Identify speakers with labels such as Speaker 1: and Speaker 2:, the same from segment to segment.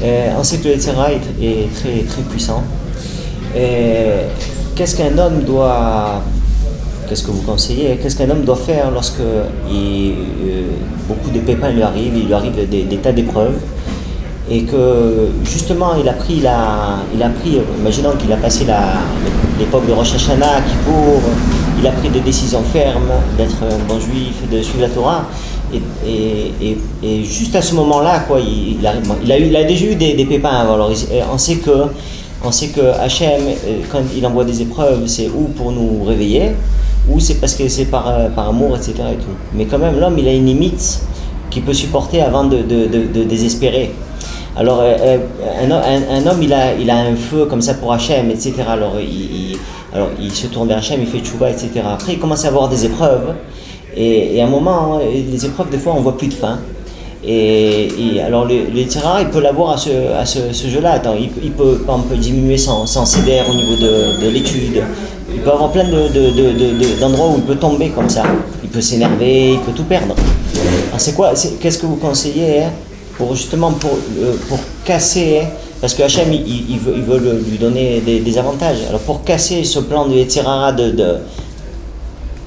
Speaker 1: On sait que le Yetzirah est très, très puissant. Qu'est-ce qu'un homme doit... Qu'est-ce que vous conseillez? Qu'est-ce qu'un homme doit faire lorsque beaucoup de pépins lui arrivent, il lui arrive des tas d'épreuves, et que justement il a pris, imaginons qu'il a passé l'époque de Rosh Hashanah, Kippour, il a pris des décisions fermes d'être un bon juif, de suivre la Torah, et juste à ce moment-là, quoi, il a déjà eu des pépins avant. Alors on sait que Hachem, quand il envoie des épreuves, c'est ou pour nous réveiller, ou c'est parce que c'est par amour, etc. et tout. Mais quand même, l'homme, il a une limite qu'il peut supporter avant de désespérer. Alors, un homme, il a un feu comme ça pour Hachem, etc. Alors, il se tourne vers Hachem, il fait tchouva, etc. Après, il commence à avoir des épreuves. Et à un moment, les épreuves, des fois, on voit plus de fin. Et alors, le Yetzirah, il peut l'avoir à ce jeu-là. Attends, il peut diminuer son CDR au niveau de l'étude. Il peut avoir plein d'endroits où il peut tomber comme ça. Il peut s'énerver, il peut tout perdre. Alors qu'est-ce que vous conseillez pour justement pour casser, parce que Hachem il veut lui donner des avantages. Alors pour casser ce plan de Yetzirah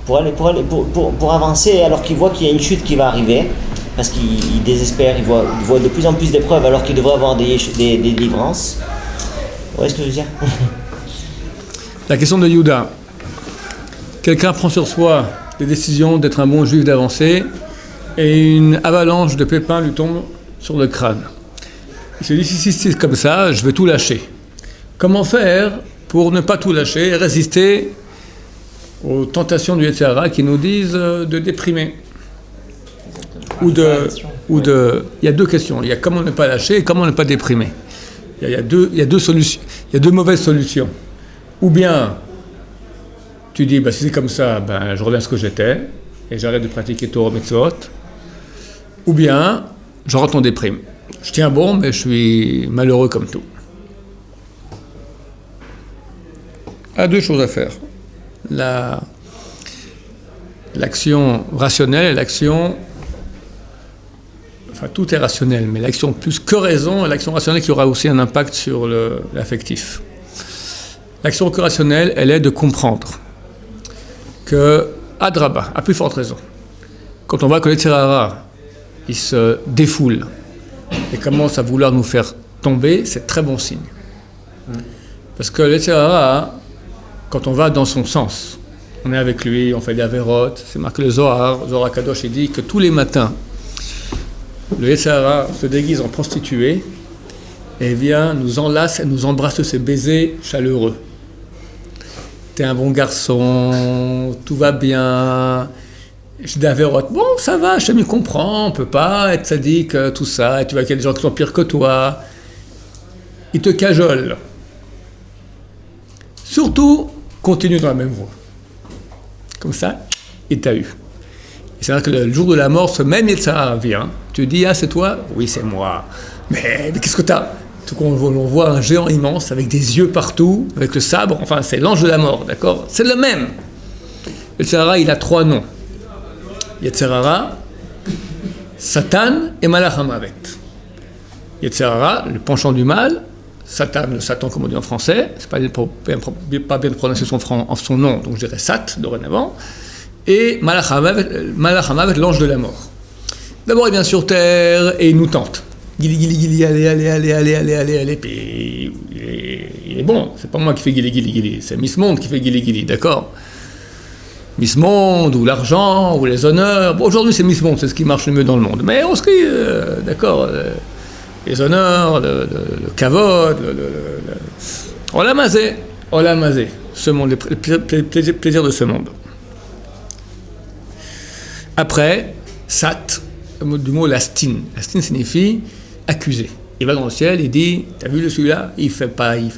Speaker 1: pour avancer alors qu'il voit qu'il y a une chute qui va arriver, parce qu'il désespère, il voit de plus en plus d'épreuves alors qu'il devrait avoir des délivrances. Vous voyez ce que je veux dire?
Speaker 2: La question de Yehuda. Quelqu'un prend sur soi des décisions d'être un bon juif, d'avancer, et une avalanche de pépins lui tombe sur le crâne. Il se dit, si c'est comme ça, je vais tout lâcher. Comment faire pour ne pas tout lâcher et résister aux tentations du Yetzirah qui nous disent de déprimer? Il y a deux questions. Il y a comment ne pas lâcher et comment ne pas déprimer. Il y a deux solutions. Il y a deux mauvaises solutions. Ou bien, tu dis, si c'est comme ça, je reviens à ce que j'étais, et j'arrête de pratiquer Torah Mitzvot. Ou bien, je rentre en déprime. Je tiens bon, mais je suis malheureux comme tout. Il y a deux choses à faire. L'action rationnelle et l'action... Enfin, tout est rationnel, mais l'action plus que raison, et l'action rationnelle qui aura aussi un impact sur l'affectif. L'action rationnelle, elle est de comprendre que, Adraba, à plus forte raison, quand on voit que le Yetzirah, il se défoule et commence à vouloir nous faire tomber, c'est très bon signe. Parce que le Yetzirah, quand on va dans son sens, on est avec lui, on fait des avérotes, c'est marqué le Zohar Kadosh, il dit que tous les matins, le Yetzirah se déguise en prostituée et vient, nous enlace et nous embrasse de ses baisers chaleureux. T'es un bon garçon, tout va bien. Je dis à Vérote, bon, ça va, je me comprends, on peut pas être sadique, tout ça, et tu vois qu'il y a des gens qui sont pires que toi. Il te cajole. Surtout, continue dans la même voie. Comme ça, il t'a eu. C'est-à-dire que le jour de la mort, ce même Yetzirah vient. Tu dis, c'est toi? Oui, c'est moi. Mais qu'est-ce que t'as? Tout qu'on voit un géant immense avec des yeux partout, avec le sabre. Enfin, c'est l'ange de la mort, d'accord? C'est le même. Yetzirah, il a 3 noms. Yetzirah, Satan et Malach HaMavet. Yetzirah, le penchant du mal. Satan, le Satan comme on dit en français. C'est pas bien de prononcer son nom, donc je dirais Sat, dorénavant. Et Malach HaMavet, l'ange de la mort. D'abord, il vient sur terre et il nous tente. Gili, allez. Puis, il est bon. C'est pas moi qui fais gili. C'est Miss Monde qui fait gili, d'accord? Miss Monde, ou l'argent, ou les honneurs. Bon, aujourd'hui, c'est Miss Monde, c'est ce qui marche le mieux dans le monde. Mais on se dit, d'accord, les honneurs, le kavod, on l'a masé. Ce monde, les plaisirs de ce monde. Après, Sat, du mot lastin. Lastin signifie accusé. Il va dans le ciel, il dit, t'as vu celui-là? Il fait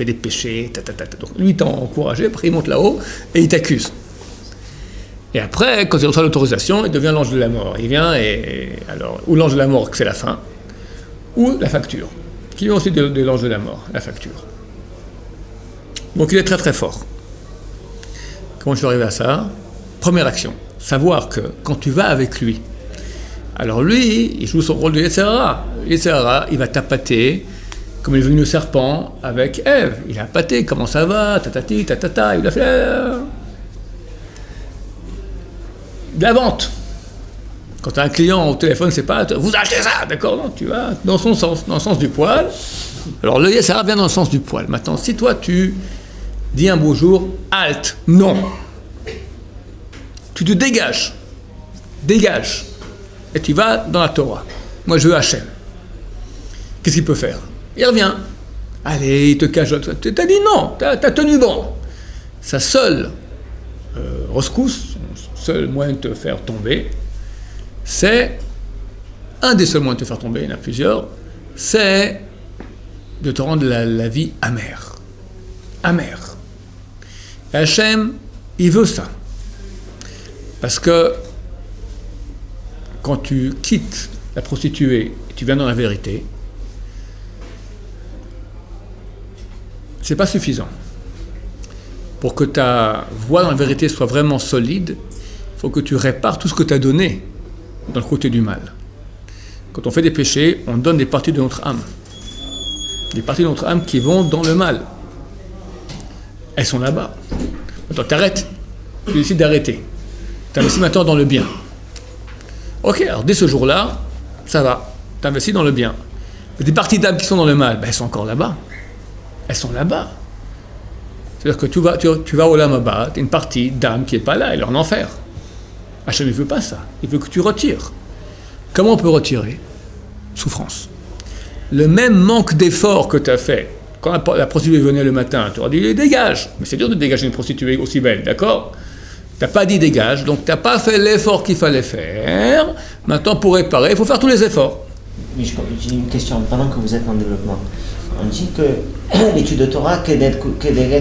Speaker 2: des péchés, Donc lui, il t'a encouragé, après il monte là-haut et il t'accuse. Et après, quand il reçoit l'autorisation, il devient l'ange de la mort. Il vient ou l'ange de la mort, c'est la fin, ou la facture, qui vient aussi de l'ange de la mort, la facture. Donc il est très très fort. Comment je suis arrivé à ça? Première action, savoir que quand tu vas avec lui, alors lui, il joue son rôle de Yetzirah. Yetzirah, il va tapater, Comme il est venu le serpent avec Ève. Il a pâté, comment ça va, tatati, tatata, il a fait de la vente. Quand tu as un client au téléphone, c'est pas vous achetez ça, d'accord? Non, tu vas dans son sens, dans le sens du poil. Alors le Yetzirah vient dans le sens du poil. Maintenant, si toi tu dis un beau jour, halte, non. Tu te dégages, et tu vas dans la Torah. Moi, je veux Hachem. Qu'est-ce qu'il peut faire? Il revient. Allez, il te cache. Tu t'as dit non, tu as tenu bon. Sa seule rescousse, son seul moyen de te faire tomber, c'est, un des seuls moyens de te faire tomber, il y en a plusieurs, c'est de te rendre la vie amère. Amère. Et Hachem, il veut ça. Parce que quand tu quittes la prostituée et tu viens dans la vérité, c'est pas suffisant. Pour que ta voie dans la vérité soit vraiment solide, il faut que tu répares tout ce que tu as donné dans le côté du mal. Quand on fait des péchés, on donne des parties de notre âme. Des parties de notre âme qui vont dans le mal. Elles sont là-bas. Maintenant, t'arrêtes. Tu décides d'arrêter. Tu investis maintenant dans le bien. Ok, alors dès ce jour-là, ça va. Tu investis dans le bien. Mais des parties d'âme qui sont dans le mal, elles sont encore là-bas. Elles sont là-bas. C'est-à-dire que tu vas au Lamaba, tu as une partie d'âme qui n'est pas là, elle est en enfer. Hachem ne veut pas ça. Il veut que tu retires. Comment on peut retirer? Souffrance. Le même manque d'effort que tu as fait, quand la prostituée venait le matin, tu aurais dit dégage. Mais c'est dur de dégager une prostituée aussi belle, d'accord? Tu n'as pas dit dégage, donc tu n'as pas fait l'effort qu'il fallait faire. Maintenant, pour réparer, il faut faire tous les efforts.
Speaker 1: Mais j'ai une question, pendant que vous êtes en développement. On dit que l'étude de Torah, Kedet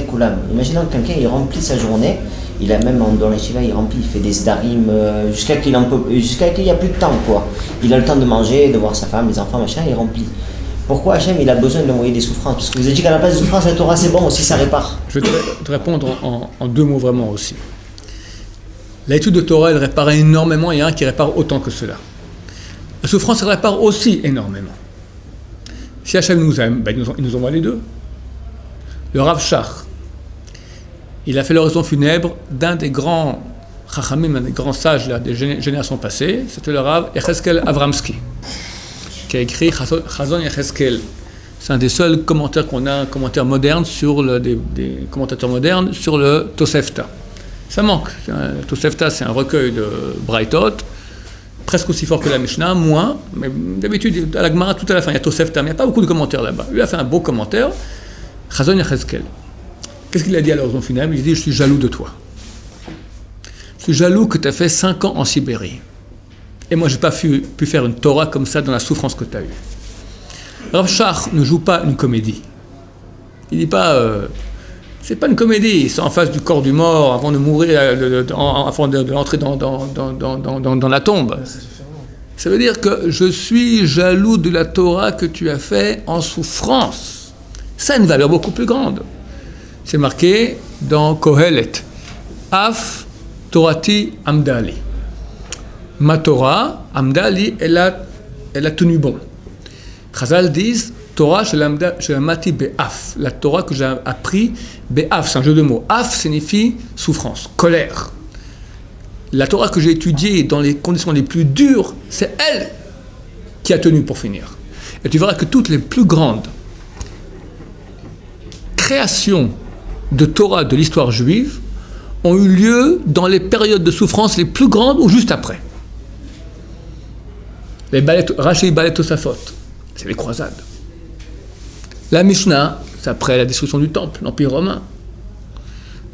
Speaker 1: Kulam. Imaginons que quelqu'un il remplit sa journée, il a même dans la Shiva, il remplit, il fait des sdarim jusqu'à qu'il n'y a plus de temps, quoi. Il a le temps de manger, de voir sa femme, les enfants, machin, il remplit. Pourquoi Hachem il a besoin d'envoyer des souffrances? Parce que vous avez dit qu'à la place des souffrances, la Torah c'est bon aussi, ça répare.
Speaker 2: Je vais te répondre en deux mots vraiment aussi. L'étude de Torah, elle répare énormément, il y a un qui répare autant que cela. La souffrance, elle répare aussi énormément. Si Hachem nous aime, il nous envoie les deux. Le Rav Shach, il a fait l'oraison funèbre d'un des grands Chachamim, un des grands sages des générations passées, c'était le Rav Yecheskel Avramsky, qui a écrit Chazon Yecheskel. C'est un des seuls commentaires qu'on a, un commentaire moderne des commentateurs modernes sur le Tosefta. Ça manque. Le Tosefta, c'est un recueil de Braithot, presque aussi fort que la Mishnah, moins, mais d'habitude, à la Gemara, tout à la fin, il y a Tosefta, mais il n'y a pas beaucoup de commentaires là-bas. Lui a fait un beau commentaire, Chazon Yecheskel. Qu'est-ce qu'il a dit à l'oraison funèbre? Il a dit, je suis jaloux de toi. Je suis jaloux que tu as fait 5 ans en Sibérie. Et moi, je n'ai pas pu faire une Torah comme ça dans la souffrance que tu as eue. Rav Shach ne joue pas une comédie. Il ne dit pas... c'est pas une comédie, c'est en face du corps du mort, avant de mourir, avant d'entrer dans la tombe. Ça veut dire que je suis jaloux de la Torah que tu as fait en souffrance. Ça a une valeur beaucoup plus grande. C'est marqué dans Kohelet. Af Torati Amdali. Ma Torah, Amdali, elle a tenu bon. Chazal disent Torah Shelamati Be'af. La Torah que j'ai appris, Be'af, c'est un jeu de mots. Af signifie souffrance, colère. La Torah que j'ai étudiée dans les conditions les plus dures, c'est elle qui a tenu pour finir. Et tu verras que toutes les plus grandes créations de Torah de l'histoire juive ont eu lieu dans les périodes de souffrance les plus grandes ou juste après. Rashi Balet Tosafot, c'est les croisades. La Mishnah, c'est après la destruction du temple, l'Empire romain.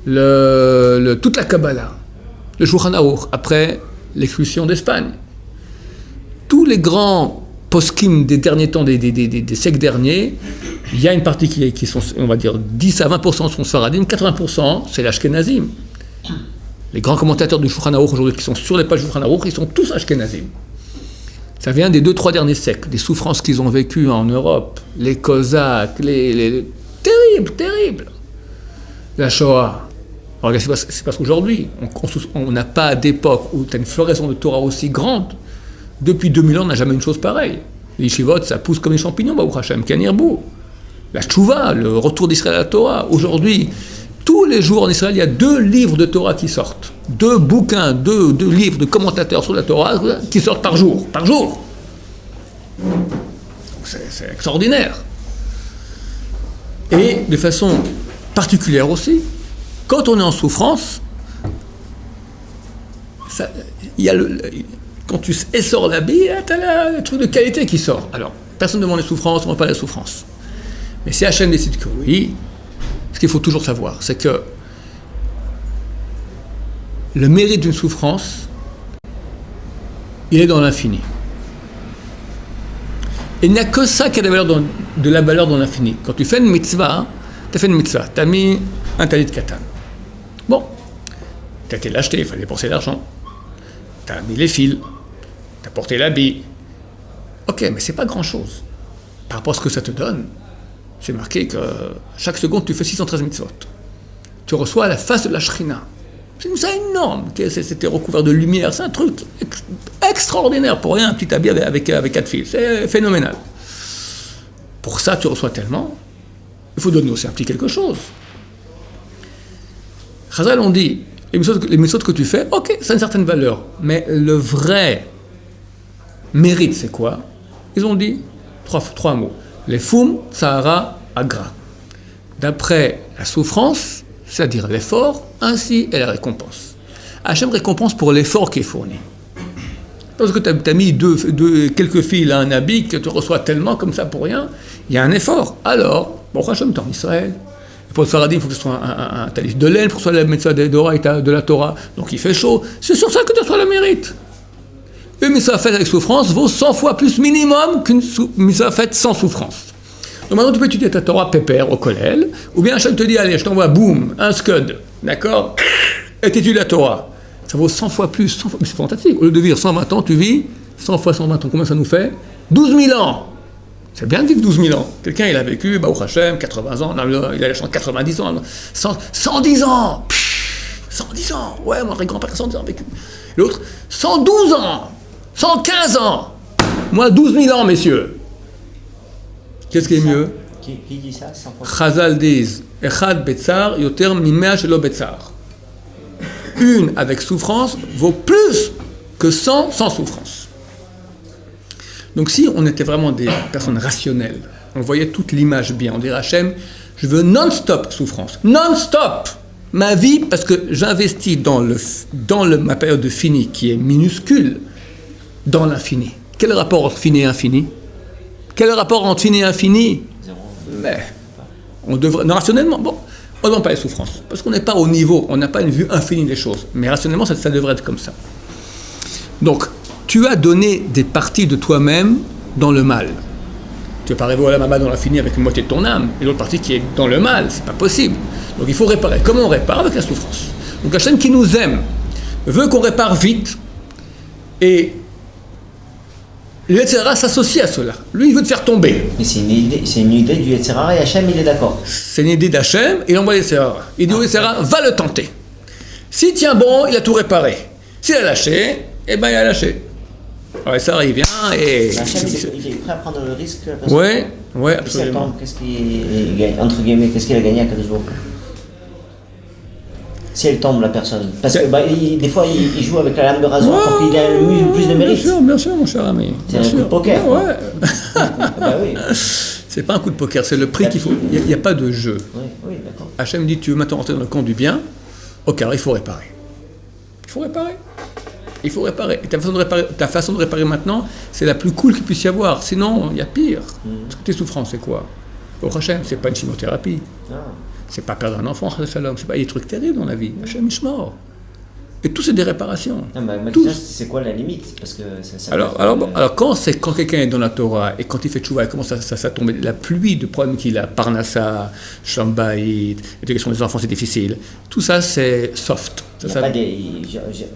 Speaker 2: Toute la Kabbalah, le Shulchan Aruch, après l'expulsion d'Espagne. Tous les grands poskim des derniers temps, des siècles derniers, il y a une partie qui sont, on va dire, 10 à 20% sont Sfaradim, 80% c'est l'Ashkenazim. Les grands commentateurs du Shulchan Aruch aujourd'hui qui sont sur les pages du Shulchan Aruch, ils sont tous Ashkenazim. Ça vient des 2-3 derniers siècles, des souffrances qu'ils ont vécues en Europe, les Cosaques, terribles. La Shoah. Alors, c'est parce qu'aujourd'hui, on n'a pas d'époque où tu as une floraison de Torah aussi grande. Depuis 2000 ans, on n'a jamais une chose pareille. Les yeshivot, ça pousse comme des champignons, Baruch Hashem, Ken Yirbu. la Tchouva, le retour d'Israël à la Torah. Aujourd'hui, tous les jours en Israël, il y a 2 livres de Torah qui sortent. 2 bouquins, 2 livres de commentateurs sur la Torah qui sortent par jour. Par jour. C'est extraordinaire. Et de façon particulière aussi, quand on est en souffrance, quand tu essores l'habit, tu as le truc de qualité qui sort. Alors, personne ne demande les souffrances, on ne voit pas la souffrance. Mais si Hachem décide que oui, ce qu'il faut toujours savoir, c'est que le mérite d'une souffrance, il est dans l'infini. Il n'y a que ça qui a de la valeur dans l'infini. Quand tu fais une mitzvah, tu as mis un talit katan. Bon, tu as été l'acheter, il fallait dépenser l'argent. Tu as mis les fils, tu as porté l'habit. Ok, mais c'est pas grand-chose. Par rapport à ce que ça te donne, j'ai marqué que chaque seconde, tu fais 613 mitzvot. Tu reçois la face de la Shrina. C'est ça énorme. C'était recouvert de lumière. C'est un truc extraordinaire. Pour rien, un petit habit avec 4 fils. C'est phénoménal. Pour ça, tu reçois tellement. Il faut donner aussi un petit quelque chose. Chazal ont dit, les mitzvot que tu fais, ok, ça a une certaine valeur. Mais le vrai mérite, c'est quoi? Ils ont dit 3 mots. Les foum, Sahara, Agra. D'après la souffrance, c'est-à-dire l'effort, ainsi est la récompense. Hachem récompense pour l'effort qui est fourni. Parce que tu as mis quelques fils à un habit que tu reçois tellement comme ça pour rien, il y a un effort. Alors, bon, Hachem est en Israël. Pour le Faradim, il faut que ce soit un talis de laine, pour que ce soit la mitzvah de la Torah. Donc il fait chaud. C'est sur ça que tu reçois le mérite. Une mitzvah faite avec souffrance vaut 100 fois plus minimum qu'une mitzvah faite sans souffrance. Donc maintenant, tu peux étudier ta Torah pépère au kollel, ou bien Hachem te dit, allez, je t'envoie, boum, un scud, d'accord? Et tu étudies la Torah. Ça vaut 100 fois plus, 100 fois, mais c'est fantastique. Au lieu de vivre 120 ans, tu vis 100 fois 120 ans. Combien ça nous fait? 12 000 ans. C'est bien de vivre 12 000 ans. Quelqu'un, il a vécu, Baruch Hashem, 80 ans, non, il a la chance 90 ans, 110 ans. 110 ans. Ouais, mon grand-père, 110 ans vécu. L'autre, 112 ans. 115 ans. Moi, 12 000 ans, messieurs. Qu'est-ce qui est mieux?
Speaker 1: Qui dit ça?
Speaker 2: Chazal disent Echad betzar yoter mimea shelo betzar. Une avec souffrance vaut plus que 100 sans souffrance. Donc si on était vraiment des personnes rationnelles, on voyait toute l'image bien, on dirait Hachem, je veux non-stop souffrance. Non-stop ma vie, parce que j'investis dans ma période de fini qui est minuscule, dans l'infini. Quel rapport entre fini et infini? Quel rapport entre fini et infini? Mais on devrait, non, rationnellement, bon, on ne demande pas les souffrances, parce qu'on n'est pas au niveau, on n'a pas une vue infinie des choses, mais rationnellement, ça devrait être comme ça. Donc, tu as donné des parties de toi-même dans le mal. Tu ne vas pas arriver à la mama dans l'infini avec une moitié de ton âme, et l'autre partie qui est dans le mal, c'est pas possible. Donc il faut réparer. Comment on répare? Avec la souffrance. Donc Hachem qui nous aime veut qu'on répare vite, et le Yetzirah s'associe à cela. Lui, il veut te faire tomber.
Speaker 1: Mais c'est une idée du Yetzirah et Hachem, il est d'accord.
Speaker 2: C'est une idée d'Hachem, et il envoie le Yetzirah. Il dit au Yetzirah, va le tenter. S'il tient bon, il a tout réparé. S'il a lâché, eh ben il a lâché. Alors Yetzirah, il vient et...
Speaker 1: Hachem, il est prêt à prendre le risque.
Speaker 2: Oui, absolument.
Speaker 1: Qu'est-ce qu'il gagne, entre guillemets, qu'est-ce qu'il a gagné à Kadosh Baruch Hu? Si elle tombe, la personne. Parce que des fois, il joue avec la lame de rasoir pour qu'il ait plus de mérite.
Speaker 2: Bien sûr, mon cher ami.
Speaker 1: C'est un coup de poker.
Speaker 2: Ouais.
Speaker 1: Bah oui.
Speaker 2: C'est pas un coup de poker, c'est le prix qu'il faut. Il n'y a pas de jeu.
Speaker 1: Oui, d'accord.
Speaker 2: Hachem dit, tu veux maintenant rentrer dans le camp du bien? Ok, alors il faut réparer. Et ta façon de réparer maintenant, c'est la plus cool qu'il puisse y avoir. Sinon, il y a pire. Parce que tes souffrances, c'est quoi? Au Hachem, c'est pas une chimiothérapie. C'est pas perdre un enfant, c'est pas des trucs terribles dans la vie. Hachem Ishmor. Et tout, c'est des réparations.
Speaker 1: C'est quoi la limite? Parce que
Speaker 2: alors quand quelqu'un est dans la Torah et quand il fait tchouva, il commence à tomber la pluie de problèmes qu'il a, Parnassa, Shambaïd, l'éducation des enfants, c'est difficile. Tout ça, c'est soft.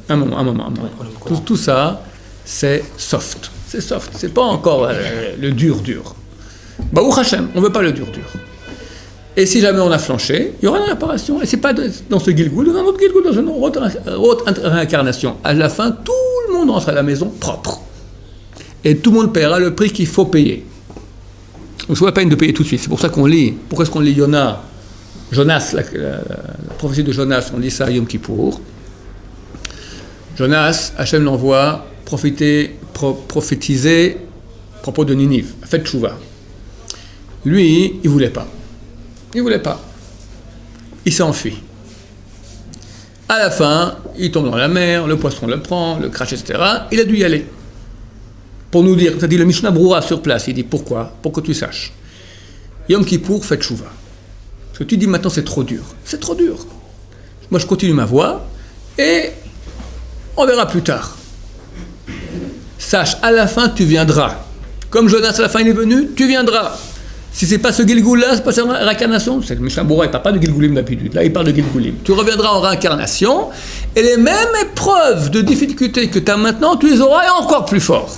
Speaker 2: Un moment. Ouais. Tout ça, c'est soft. C'est soft. C'est pas encore le dur. Baruch Hashem, on veut pas le dur. Et si jamais on a flanché, il y aura une réparation. Et c'est pas dans ce Gilgoul, dans un autre Gilgoul, dans une autre réincarnation. À la fin, tout le monde rentre à la maison propre. Et tout le monde paiera le prix qu'il faut payer. Donc, c'est pas la peine de payer tout de suite. C'est pour ça qu'on lit. Pourquoi est-ce qu'on lit Jonas, la prophétie de Jonas, on lit ça à Yom Kippour. Jonas, Hachem l'envoie prophétiser à propos de Ninive. Faites tchouva. Lui, il voulait pas. Il voulait pas. Il s'est enfui. À la fin, il tombe dans la mer, le poisson le prend, le crache, etc. Il a dû y aller. Pour nous dire, ça dit le Mishnah Broura sur place, il dit pourquoi ? Pour que tu saches. Yom Kippour, faites tchouva. Parce que tu dis maintenant c'est trop dur. C'est trop dur. Moi je continue ma voie et on verra plus tard. Sache, à la fin tu viendras. Comme Jonas à la fin il est venu, tu viendras. Si c'est pas ce Gilgoul-là, c'est pas cette réincarnation, c'est le Mishnah Broura, il ne parle pas de Gilgoulim d'habitude, là il parle de Gilgoulim. Tu reviendras en réincarnation et les mêmes épreuves de difficulté que tu as maintenant, tu les auras et encore plus fort.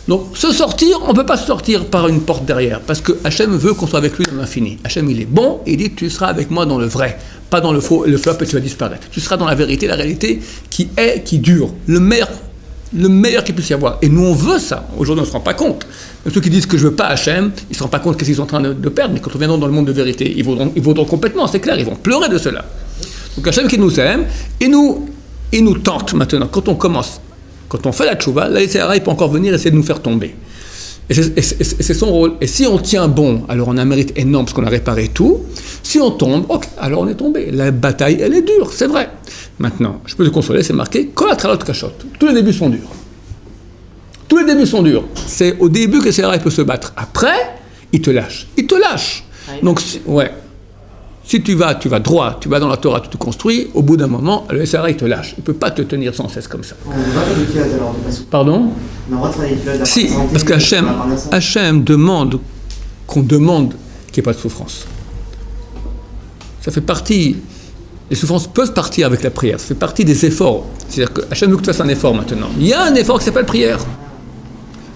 Speaker 2: Donc, se sortir, on ne peut pas se sortir par une porte derrière, parce que Hachem veut qu'on soit avec lui dans l'infini. Hachem, il est bon, et il dit, tu seras avec moi dans le vrai, pas dans le faux, le flop, et tu vas disparaître. Tu seras dans la vérité, la réalité qui est, qui dure, le meilleur qu'il puisse y avoir. Et nous, on veut ça. Aujourd'hui, on ne se rend pas compte. Même ceux qui disent que je ne veux pas Hachem, ils ne se rendent pas compte qu'est-ce qu'ils sont en train de perdre, mais quand on viendra dans le monde de vérité, ils vaudront complètement, c'est clair, ils vont pleurer de cela. Donc Hachem qui nous aime, il nous tente maintenant, quand on commence. Quand on fait la tchouva, là, il peut encore venir essayer de nous faire tomber. Et c'est son rôle. Et si on tient bon, alors on a un mérite énorme parce qu'on a réparé tout. Si on tombe, ok, alors on est tombé. La bataille, elle est dure, c'est vrai. Maintenant, je peux te consoler, c'est marqué « Kol hatralot kashot ». Tous les débuts sont durs. Tous les débuts sont durs. C'est au début que Sarah peut se battre. Après, il te lâche. Il te lâche. Donc, ouais. Si tu vas droit, tu vas dans la Torah, tu te construis, au bout d'un moment, le SRA, il te lâche. Il ne peut pas te tenir sans cesse comme ça. Pardon ? Si, parce qu'Hachem demande qu'il n'y ait pas de souffrance. Ça fait partie, les souffrances peuvent partir avec la prière, ça fait partie des efforts. C'est-à-dire que Hachem veut que tu fasses un effort maintenant. Il y a un effort qui s'appelle prière.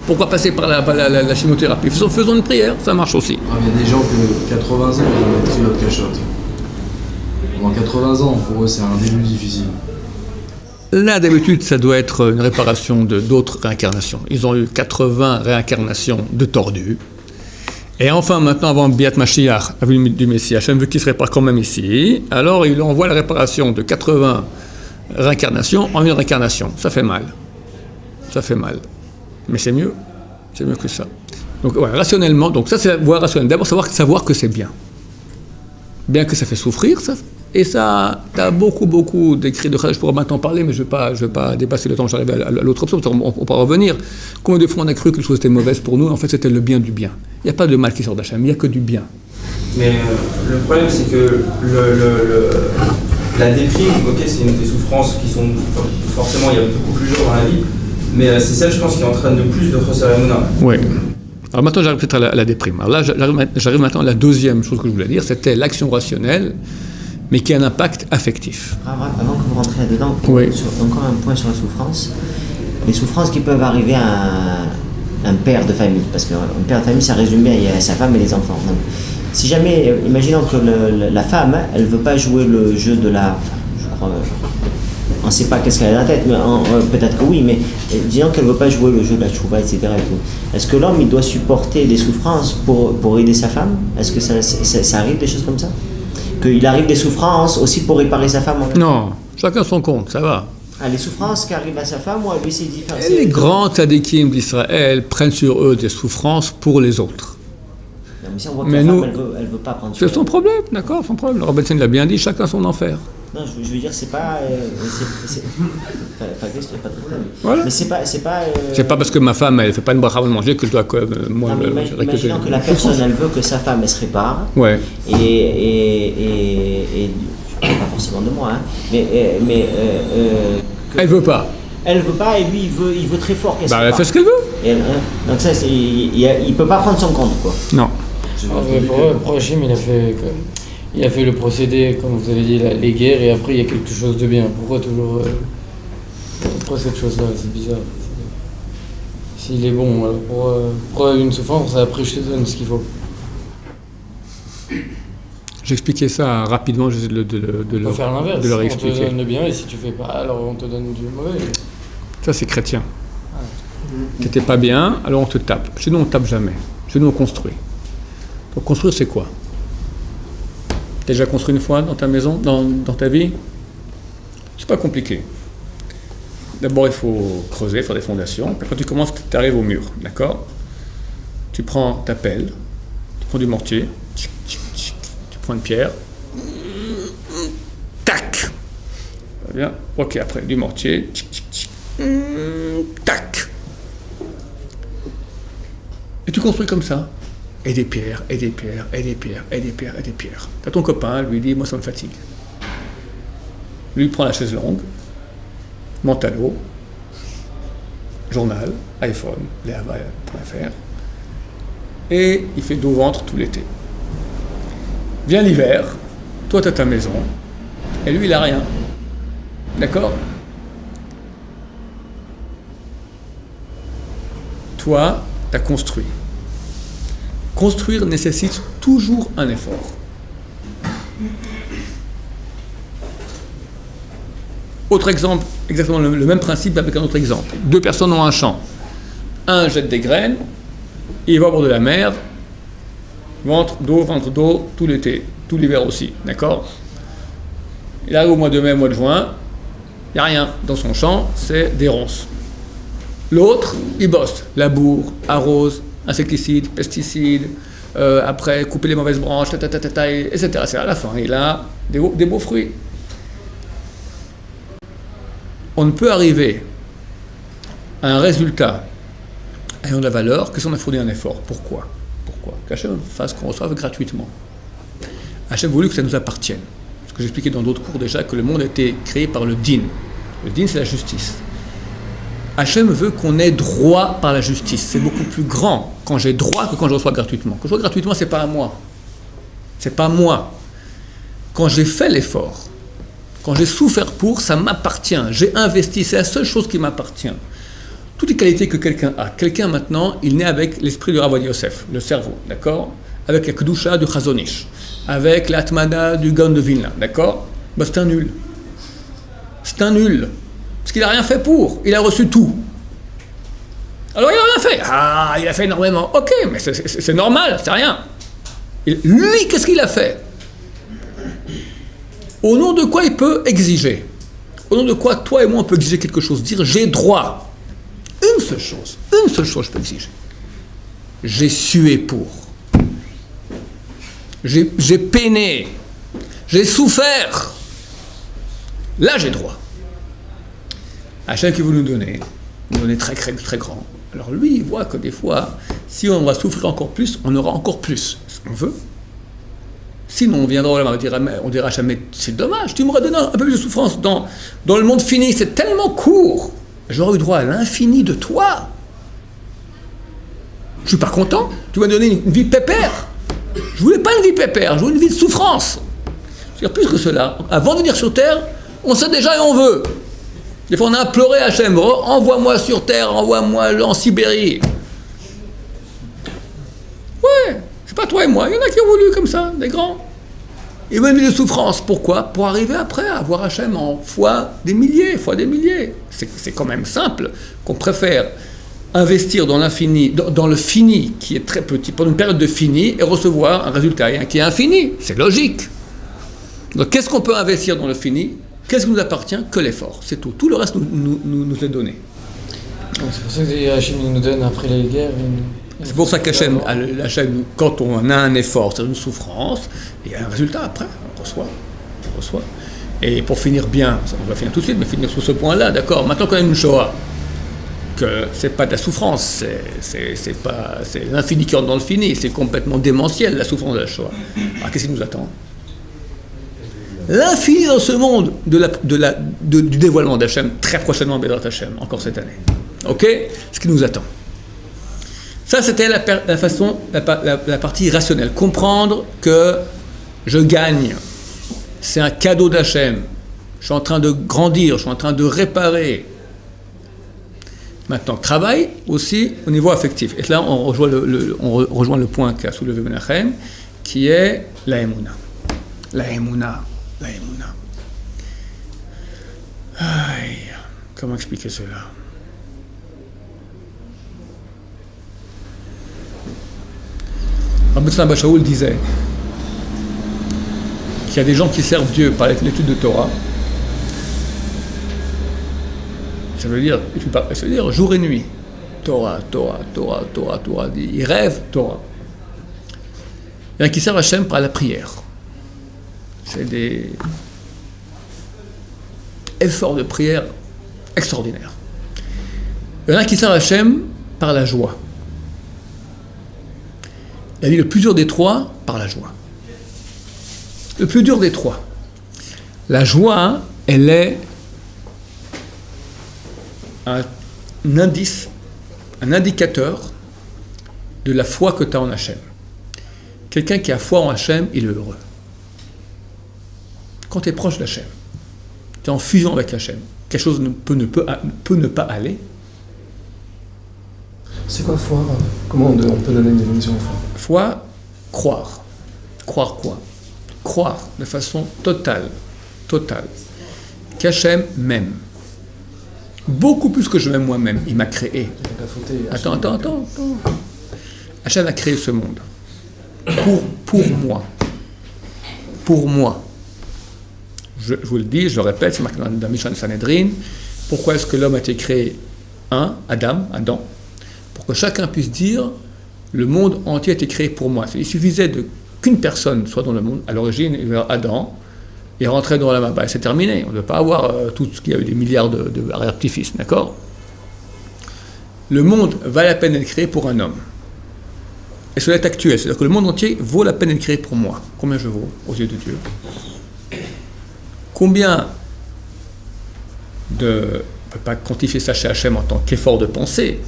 Speaker 2: Pourquoi passer par la chimiothérapie ? Faisons une prière, ça marche aussi.
Speaker 3: Il y a des gens que 80 ans qui ont pris notre cachotte. Pendant 80 ans, pour eux, c'est un début difficile.
Speaker 2: Là, d'habitude, ça doit être une réparation d'autres réincarnations. Ils ont eu 80 réincarnations de tordus. Et enfin, maintenant, avant Biat Mashiach, la venue du Messie, Hachem veut qu'il se répare quand même ici. Alors, il envoie la réparation de 80 réincarnations en une réincarnation. Ça fait mal. Ça fait mal. Mais c'est mieux que ça. Donc ouais, rationnellement, donc ça c'est la voie rationnelle. D'abord savoir que c'est bien. Bien que ça fait souffrir, ça. Et ça, tu as beaucoup d'écrits de Chazal, je pourrais maintenant parler, mais je vais pas dépasser le temps, j'arrive à l'autre option, on pourra revenir. Combien de fois on a cru que quelque chose était mauvaise pour nous, en fait c'était le bien du bien. Il n'y a pas de mal qui sort d'Hachem, il n'y a que du bien.
Speaker 4: Mais le problème c'est que la déprime, ok, c'est une des souffrances qui sont, forcément il y a beaucoup plus dur dans la vie, mais c'est celle, je pense, qui entraîne le plus de Chosser Emunah.
Speaker 2: Oui. Alors maintenant, j'arrive peut-être à la déprime. Alors là, j'arrive maintenant à la deuxième chose que je voulais dire, c'était l'action rationnelle, mais qui a un impact affectif.
Speaker 1: Avant que vous rentriez là-dedans,
Speaker 2: oui.
Speaker 1: Encore un point sur la souffrance. Les souffrances qui peuvent arriver à un père de famille, parce qu'un père de famille, ça résume bien, il y a sa femme et les enfants. Donc, si jamais, imaginons que la femme, elle ne veut pas jouer le jeu de la... je crois... on ne sait pas qu'est-ce qu'elle a dans la tête, mais peut-être que oui, mais disons qu'elle ne veut pas jouer le jeu de la tchouva, etc. Et tout. Est-ce que l'homme, il doit supporter des souffrances pour aider sa femme ? Est-ce que ça arrive, des choses comme ça ? Qu'il arrive des souffrances aussi pour réparer sa femme ?
Speaker 2: Non, chacun son compte, ça va.
Speaker 1: Ah, les souffrances qui arrivent à sa femme, ou à lui, c'est différent.
Speaker 2: Les grands tzadikim d'Israël prennent sur eux des souffrances pour les autres.
Speaker 1: Non, mais si on voit que la femme, elle veut pas prendre sur
Speaker 2: c'est son problème, d'accord, son problème. Le Rabbi Tzadok l'a bien dit, chacun son enfer.
Speaker 1: Non, je veux dire, c'est pas... pas question, pas de problème.
Speaker 2: Voilà.
Speaker 1: Mais c'est
Speaker 2: pas parce que ma femme, elle fait pas une bracha à manger que je dois moi
Speaker 1: récupérer. Imaginons que la personne, elle veut que sa femme, elle se répare.
Speaker 2: Ouais.
Speaker 1: Et je parle pas forcément de moi, hein, mais
Speaker 2: elle veut pas.
Speaker 1: Elle veut pas, et lui, il veut très fort qu'elle se répare.
Speaker 2: Elle fait ce qu'elle veut.
Speaker 1: Donc ça, il peut pas prendre son compte, quoi.
Speaker 2: Non.
Speaker 5: Pour Hachem, il a fait le procédé, comme vous avez dit, les guerres, et après il y a quelque chose de bien. Pourquoi toujours pourquoi cette chose-là ? C'est bizarre. S'il est bon, alors pourquoi une souffrance, après je te donne ce qu'il faut.
Speaker 2: J'expliquais ça rapidement, j'essaie de leur expliquer.
Speaker 5: On te donne le bien, et si tu fais pas, alors on te donne du mauvais.
Speaker 2: Ça c'est chrétien. T'étais pas bien, alors on te tape. Chez nous on tape jamais. Chez nous on construit. Donc construire, c'est quoi? T'as déjà construit une fois dans ta maison, dans ta vie? C'est pas compliqué. D'abord, il faut creuser, faire des fondations. Puis quand tu commences, tu arrives au mur, d'accord? Tu prends ta pelle, tu prends du mortier, tu prends une pierre, tac! Bien. Ok, après, du mortier, tac! Et tu construis comme ça. Et des pierres, et des pierres, et des pierres, et des pierres, et des pierres. T'as ton copain, lui dit, moi ça me fatigue. Lui il prend la chaise longue, monte à l'eau, journal, iPhone, leava.fr, et il fait dos ventre tout l'été. Vient l'hiver, toi t'as ta maison, et lui il a rien. D'accord? Toi, t'as construit. Construire nécessite toujours un effort. Autre exemple, exactement le même principe avec un autre exemple. Deux personnes ont un champ. Un jette des graines, il va au bord de la mer, ventre d'eau, tout l'été, tout l'hiver aussi, d'accord? Il arrive au mois de mai, au mois de juin, il n'y a rien dans son champ, c'est des ronces. L'autre, il bosse, laboure, arrose, insecticides, pesticides, après couper les mauvaises branches, etc. C'est à la fin, il a des beaux fruits. On ne peut arriver à un résultat ayant de la valeur que si on a fourni un effort. Pourquoi? Qu'Hachem fasse qu'on reçoive gratuitement. Hachem voulu que ça nous appartienne. Parce que j'expliquais dans d'autres cours déjà que le monde a été créé par le din. Le din, c'est la justice. Hachem veut qu'on ait droit par la justice. C'est beaucoup plus grand quand j'ai droit que quand je reçois gratuitement. Quand je reçois gratuitement, c'est pas à moi. C'est pas moi. Quand j'ai fait l'effort, quand j'ai souffert pour, ça m'appartient. J'ai investi, c'est la seule chose qui m'appartient. Toutes les qualités que quelqu'un a. Quelqu'un maintenant, il naît avec l'esprit de Rav Ovadia Yosef, le cerveau, d'accord? Avec la Kedusha du Chazon Ish, avec l'Atmana du Gaon de Vilna, d'accord? Ben, c'est un nul. C'est un nul. Parce qu'il n'a rien fait pour. Il a reçu tout. Alors il n'a rien fait. Ah, il a fait énormément. Ok, mais c'est normal, c'est rien. Lui, qu'est-ce qu'il a fait? Au nom de quoi il peut exiger? Au nom de quoi toi et moi on peut exiger quelque chose? Dire j'ai droit. Une seule chose je peux exiger. J'ai sué pour. J'ai peiné. J'ai souffert. Là j'ai droit. Hachem qui veut nous donner très, très, très grand. Alors lui, il voit que des fois, si on va souffrir encore plus, on aura encore plus. Ce qu'on veut. Sinon, on viendra, on dira jamais, c'est dommage, tu m'aurais donné un peu plus de souffrance dans le monde fini, c'est tellement court. J'aurais eu droit à l'infini de toi. Je suis pas content. Tu m'as donné une vie pépère. Je voulais pas une vie pépère, je voulais une vie de souffrance. C'est-à-dire plus que cela. Avant de venir sur Terre, on sait déjà et on veut. Des fois, on a imploré Hachem, envoie-moi sur Terre, envoie-moi en Sibérie. Ouais, c'est pas toi et moi, il y en a qui ont voulu comme ça, des grands. Ils veulent de souffrance. Pourquoi? Pour arriver après à voir Hachem en fois des milliers. C'est quand même simple qu'on préfère investir dans l'infini, dans le fini qui est très petit, pendant une période de fini, et recevoir un résultat qui est infini. C'est logique. Donc qu'est-ce qu'on peut investir dans le fini? Qu'est-ce qui nous appartient? Que l'effort. C'est tout. Tout le reste nous est donné.
Speaker 5: C'est pour ça que Hachem nous donne après les guerres.
Speaker 2: C'est pour ça qu'Hachem, quand on a un effort, c'est une souffrance, il y a un résultat après, on reçoit. Et pour finir bien, on va finir tout de suite, mais finir sur ce point-là, d'accord, maintenant qu'on a une Shoah, que c'est pas de la souffrance, c'est l'infini qui rentre dans le fini, c'est complètement démentiel la souffrance de la Shoah. Alors qu'est-ce qui nous attend? L'infini dans ce monde du dévoilement d'Hachem, très prochainement, Bédrat Hachem, encore cette année. Ok? Ce qui nous attend. Ça, c'était la partie rationnelle. Comprendre que je gagne. C'est un cadeau d'Hachem. Je suis en train de grandir, je suis en train de réparer. Maintenant, travail aussi au niveau affectif. Et là, on rejoint le point qu'a soulevé Menachem, qui est la Emouna. La Emouna. Aïe, comment expliquer cela? Rabbi Tzadok Shaul disait qu'il y a des gens qui servent Dieu par l'étude de Torah. Ça veut dire jour et nuit. Torah. Ils rêvent Torah. Il y en a qui servent Hachem par la prière. C'est des efforts de prière extraordinaires. Il y en a qui servent Hachem par la joie. Il a dit le plus dur des trois, par la joie. Le plus dur des trois. La joie, elle est un indice, un indicateur de la foi que tu as en Hachem. Quelqu'un qui a foi en Hachem, il est heureux. Quand tu es proche d'Hachem, tu es en fusion avec Hachem, quelque chose peut ne pas aller.
Speaker 6: C'est quoi foi? Comment on peut donner une définition de foi?
Speaker 2: Foi, croire. Croire quoi? Croire de façon totale, qu'Hachem m'aime. Beaucoup plus que je m'aime moi-même. Il m'a créé. Attends. Hachem a créé ce monde. Pour moi. Pour moi. Je vous le dis, je le répète, c'est marqué dans Mishnah Sanhedrin. Pourquoi est-ce que l'homme a été créé? Adam, pour que chacun puisse dire le monde entier a été créé pour moi. Il suffisait qu'une personne soit dans le monde. À l'origine, Adam, il rentrait dans la main. C'est terminé. On ne veut pas avoir tout ce qu'il y a eu des milliards de petits-fils, d'accord? Le monde valait la peine d'être créé pour un homme. Et cela est actuel. C'est-à-dire que le monde entier vaut la peine d'être créé pour moi. Combien je vaux aux yeux de Dieu? Combien on ne peut pas quantifier ça chez Hachem en tant qu'effort de pensée.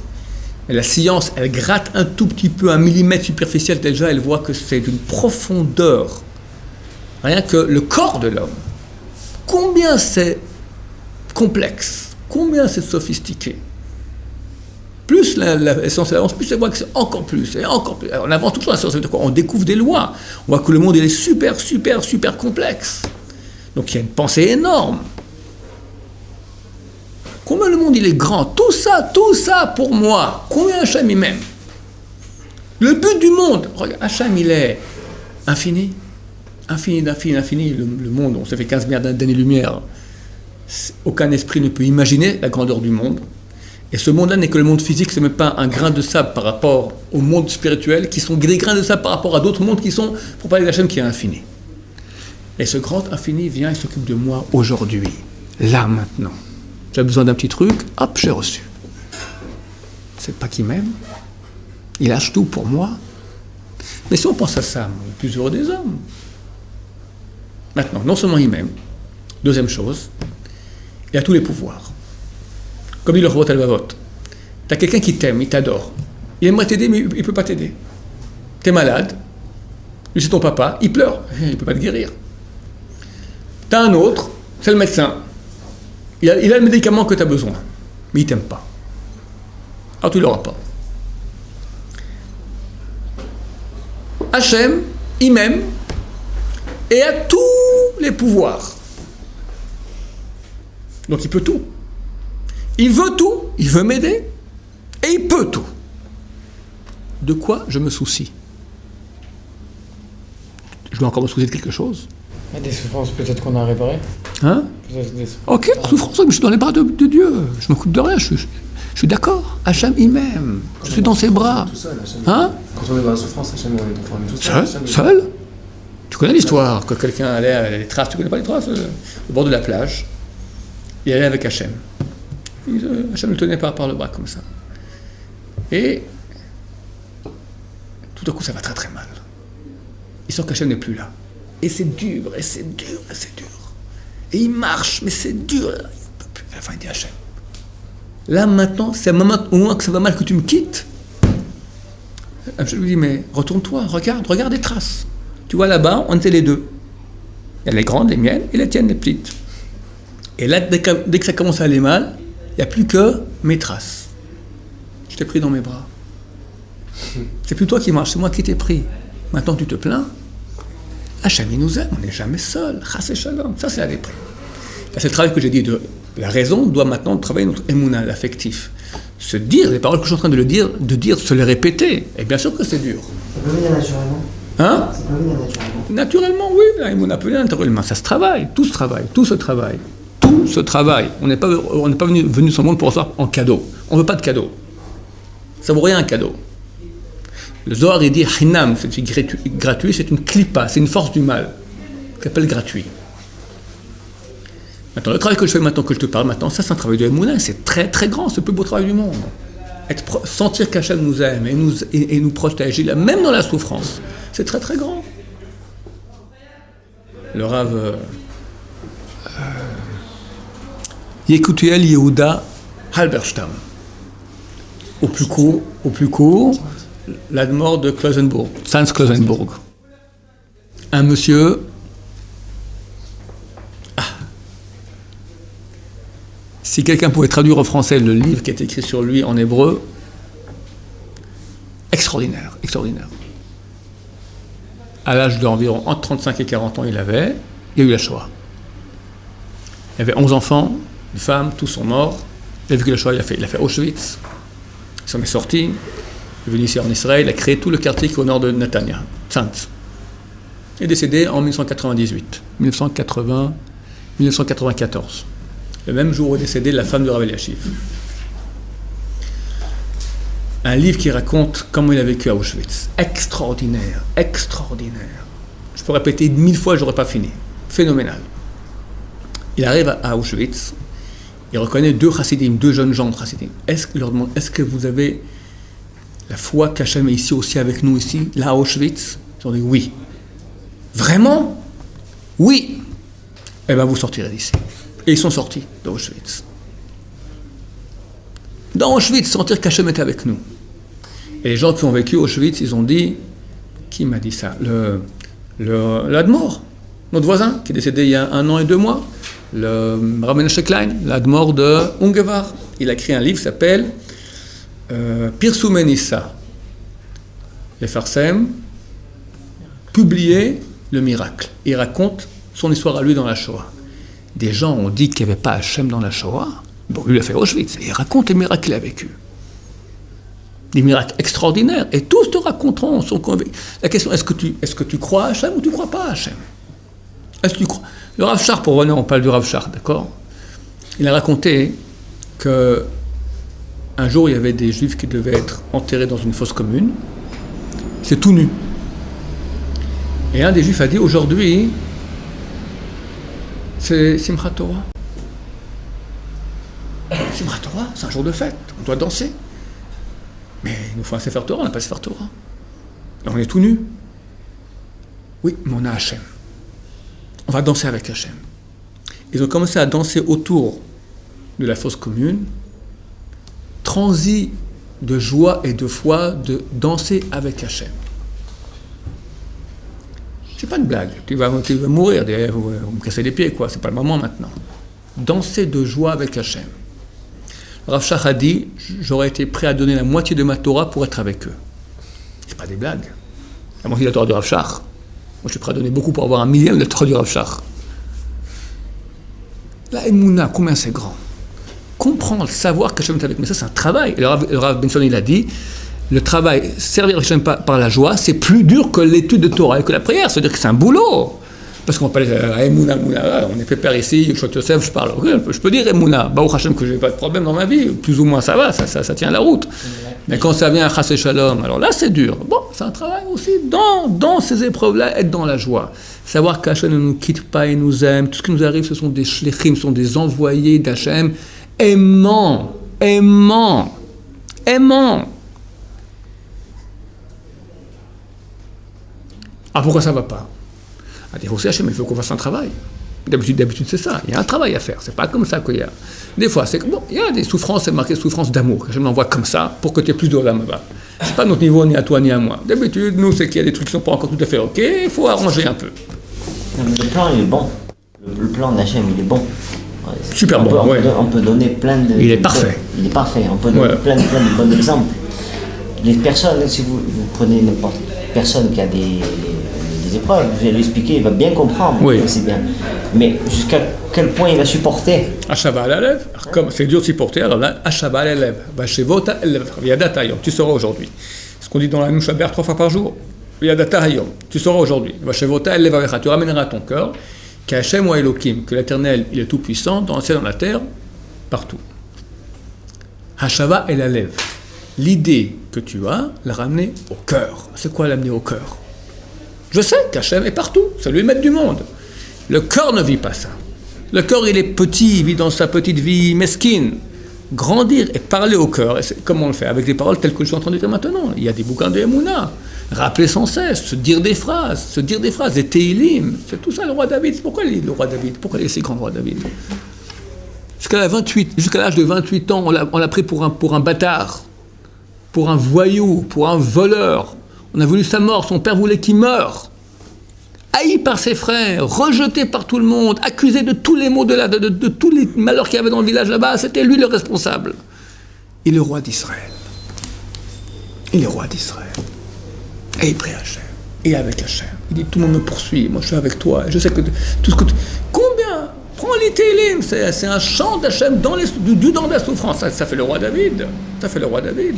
Speaker 2: Mais la science, elle gratte un tout petit peu, un millimètre superficiel, déjà, elle voit que c'est d'une profondeur. Rien que le corps de l'homme. Combien c'est complexe, combien c'est sophistiqué. Plus la science avance, plus elle voit que c'est encore plus, et encore plus. On avance toujours la science, on découvre des lois. On voit que le monde il est super complexe. Donc il y a une pensée énorme. Combien le monde il est grand, tout ça pour moi. Combien Hachem il m'aime. Le but du monde, regarde, Hachem il est infini. Le monde, on s'est fait 15 milliards d'années-lumière. Aucun esprit ne peut imaginer la grandeur du monde. Et ce monde-là n'est que le monde physique, c'est même pas un grain de sable par rapport au monde spirituel, qui sont des grains de sable par rapport à d'autres mondes qui sont, pour parler d'Hachem, qui est infini. Et ce grand infini vient et s'occupe de moi aujourd'hui, là, maintenant. J'ai besoin d'un petit truc, hop, j'ai reçu. C'est pas qu'il m'aime, il lâche tout pour moi. Mais si on pense à ça, on est plus heureux des hommes. Maintenant, non seulement il m'aime, deuxième chose, il a tous les pouvoirs. Comme dit le Chovot HaLevavot, tu as quelqu'un qui t'aime, il t'adore. Il aimerait t'aider, mais il ne peut pas t'aider. Tu es malade, lui c'est ton papa, il pleure, il ne peut pas te guérir. Tu as un autre, c'est le médecin. Il a le médicament que tu as besoin, mais il ne t'aime pas. Alors tu ne l'auras pas. Hachem, il m'aime et a tous les pouvoirs. Donc il peut tout. Il veut tout, il veut m'aider et il peut tout. De quoi je me soucie? Je dois encore me soucier de quelque chose?
Speaker 5: Des souffrances peut-être qu'on a réparées.
Speaker 2: Hein? Ok, souffrance, mais je suis dans les bras de Dieu. Je m'occupe de rien, je suis d'accord. Hachem, il m'aime. Je suis dans ses bras.
Speaker 6: Tout seul, Hachem.
Speaker 2: Hein?
Speaker 6: Quand on est dans la souffrance, Hachem, on est tout seul.
Speaker 2: Seul? Tu connais l'histoire, que quelqu'un allait à les traces, tu connais pas les traces? Au bord de la plage, il allait avec Hachem. Hachem le tenait par le bras comme ça. Et tout à coup, ça va très très mal. Il sent qu'Hachem n'est plus là. Et c'est dur. Et il marche, mais c'est dur. Il ne peut plus. À la fin, il dit Hachem. Là, maintenant, c'est un moment au moins que ça va mal que tu me quittes. Je lui dis, mais retourne-toi, regarde les traces. Tu vois là-bas, on était les deux. Il y a les grandes, les miennes, et les tiennes, les petites. Et là, dès que ça commence à aller mal, il n'y a plus que mes traces. Je t'ai pris dans mes bras. C'est plus toi qui marches, c'est moi qui t'ai pris. Maintenant, tu te plains. Hachem, il nous aime, on n'est jamais seul. Chas et shalom. Ça, c'est la déprime. C'est le travail que j'ai dit. La raison doit maintenant travailler notre émouna, l'affectif. se dire les paroles que je suis en train de dire, se les répéter. Et bien sûr que c'est dur.
Speaker 7: Ça peut venir naturellement.
Speaker 2: Hein?
Speaker 7: Ça peut venir naturellement.
Speaker 2: Naturellement, oui. La émouna peut venir naturellement. Ça se travaille. Tout se travaille. Tout se travaille. Tout se travaille. On n'est pas venu sur le monde pour recevoir en cadeau. On ne veut pas de cadeau. Ça vaut rien un cadeau. Le Zohar, il dit Hinam, c'est gratuit, c'est une klipa, c'est une force du mal. Ça s'appelle gratuit. Maintenant, le travail que je fais maintenant, que je te parle maintenant, ça c'est un travail de Emouna, c'est très très grand, c'est le plus beau travail du monde. Sentir qu'Hachem nous aime et nous protège, même dans la souffrance, c'est très très grand. Le Rav Yekutiel Yehuda Halberstam. Au plus court, l'admor de Klausenburg, Sans Klausenburg. Un monsieur. Si quelqu'un pouvait traduire en français le livre qui est écrit sur lui en hébreu, extraordinaire, extraordinaire. À l'âge d'environ entre 35 et 40 ans, il y a eu la Shoah. Il avait 11 enfants, une femme, tous sont morts. Il a vécu la Shoah, il a fait Auschwitz. Il s'en est sorti. Il est venu ici en Israël, il a créé tout le quartier qui est au nord de Netanya, Tzantz. Il est décédé en 1994. Le même jour où est décédée la femme de Rav Eliashiv. Un livre qui raconte comment il a vécu à Auschwitz. Extraordinaire, extraordinaire. Je peux répéter 1000 fois, je n'aurais pas fini. Phénoménal. Il arrive à Auschwitz, il reconnaît deux jeunes gens de chassidim. Il leur demande, est-ce que vous avez la foi qu'Hachem est ici aussi avec nous ici, là à Auschwitz? Ils ont dit oui. Vraiment? Oui. Eh bien vous sortirez d'ici. Et ils sont sortis d'Auschwitz. Dans Auschwitz, sentir qu'Hachem était avec nous. Et les gens qui ont vécu Auschwitz, ils ont dit, qui m'a dit ça? L'Admor, notre voisin, qui est décédé il y a 1 an et 2 mois, le Rav Menachem Klein, l'Admor de Ungevar. Il a écrit un livre qui s'appelle Pirsumei Nissa. Les Farsem, publier le miracle. Il raconte son histoire à lui dans la Shoah. Des gens ont dit qu'il n'y avait pas Hachem dans la Shoah. Bon, lui, il a fait Auschwitz. Et il raconte les miracles qu'il a vécus. Des miracles extraordinaires. Et tous te raconteront. La question, est-ce que tu crois à Hachem ou tu ne crois pas à Hachem? Est-ce que tu crois? Le Rav Shach, pour revenir, on parle du Rav Shach, d'accord? Il a raconté qu'un jour, il y avait des Juifs qui devaient être enterrés dans une fosse commune. C'est tout nu. Et un des Juifs a dit, aujourd'hui, c'est Simchat Torah. Simchat Torah, c'est un jour de fête, on doit danser. Mais il nous faut un Sefer Torah, on n'a pas Sefer Torah. Et on est tout nus. Oui, mais on a Hachem. On va danser avec Hachem. Ils ont commencé à danser autour de la fosse commune, transi de joie et de foi de danser avec Hachem. C'est pas une blague, tu vas mourir, vous me cassez les pieds, quoi, c'est pas le moment maintenant. Danser de joie avec Hachem. Rav Shach a dit, j'aurais été prêt à donner la moitié de ma Torah pour être avec eux. C'est pas des blagues. La moitié de la Torah du Rav Shach. Moi, je suis prêt à donner beaucoup pour avoir 1 millième de la Torah du Rav Shach. La Emouna, combien c'est grand. Comprendre, savoir qu'Hachem est avec nous, ça c'est un travail. Et le Rav Benson, il a dit, le travail, servir Hachem par la joie, c'est plus dur que l'étude de Torah et que la prière. C'est-à-dire que c'est un boulot. Parce qu'on parle Emouna, on est pépère ici, je parle. Je peux dire Emouna, Baruch Hashem que je n'ai pas de problème dans ma vie, plus ou moins ça va, ça tient la route. Mais quand ça vient à Chas et Shalom, alors là c'est dur. Bon, c'est un travail aussi dans ces épreuves-là, être dans la joie. Savoir qu'Hachem ne nous quitte pas et nous aime. Tout ce qui nous arrive, ce sont des shlichim, ce sont des envoyés d'Hachem aimants. Ah, pourquoi ça ne va pas? Il faut aussi Hachem, il faut qu'on fasse un travail. D'habitude, c'est ça. Il y a un travail à faire. C'est pas comme ça qu'il y a. Des fois, c'est bon, il y a des souffrances, c'est marqué souffrance d'amour. Hachem l'envoie comme ça pour que tu aies plus de l'âme. C'est pas notre niveau, ni à toi, ni à moi. D'habitude, nous, c'est qu'il y a des trucs qui sont pas encore tout à fait OK. Il faut arranger un peu.
Speaker 1: Non, mais le plan, il est bon. Le plan d'Hachem, il est bon.
Speaker 2: Super bon,
Speaker 1: on peut donner plein de...
Speaker 2: Il est parfait.
Speaker 1: Il est parfait. On peut donner plein de bons exemples. Les personnes, si vous prenez n'importe quelle personne qui a des des épreuves. Vous allez l'expliquer, il va bien comprendre.
Speaker 2: Oui.
Speaker 1: C'est bien. Mais jusqu'à quel point il va supporter?
Speaker 2: Ashava al-Alev, comme c'est dur de supporter, alors là, Ashava al-Alev, Vashevota al-Lev, Yadata Hayom, tu sauras aujourd'hui. Ce qu'on dit dans la Mouchaber 3 fois par jour, Yadata Hayom, tu sauras aujourd'hui. Vashevota al-Lev Avecha, tu ramèneras ton cœur, qu'Hachem ou Elohim, que l'Éternel, il est tout puissant, dans le ciel, dans la terre, partout. Hashava el-Alev, l'idée que tu as, la ramener au cœur. C'est quoi l'amener au cœur? Je sais qu'Hachem est partout, c'est lui le maître du monde. Le cœur ne vit pas ça. Le cœur, il est petit, il vit dans sa petite vie mesquine. Grandir et parler au cœur, et comment on le fait? Avec des paroles telles que je suis en train de dire maintenant. Il y a des bouquins de Emouna. Rappeler sans cesse, se dire des phrases, des Teilim. C'est tout ça le roi David. Pourquoi le roi David? Pourquoi il est si grand, le roi David? Jusqu'à l'âge de 28 ans, on l'a pris pour un bâtard, pour un voyou, pour un voleur. On a voulu sa mort, son père voulait qu'il meure. Haï par ses frères, rejeté par tout le monde, accusé de tous les maux de tous les malheurs qu'il y avait dans le village là-bas, c'était lui le responsable. Il est le roi d'Israël. Il est roi d'Israël. Et il prie Hachem. Et avec Hachem. Il dit, tout le monde me poursuit, moi je suis avec toi. Je sais que tout ce que combien? Prends les Télim, c'est un chant d'Hachem dans la souffrance. Ça fait le roi David. Ça fait le roi David.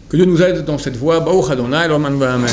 Speaker 2: Que Dieu nous aide dans cette voie. Baruch Adonai, l'Oman V'Amen.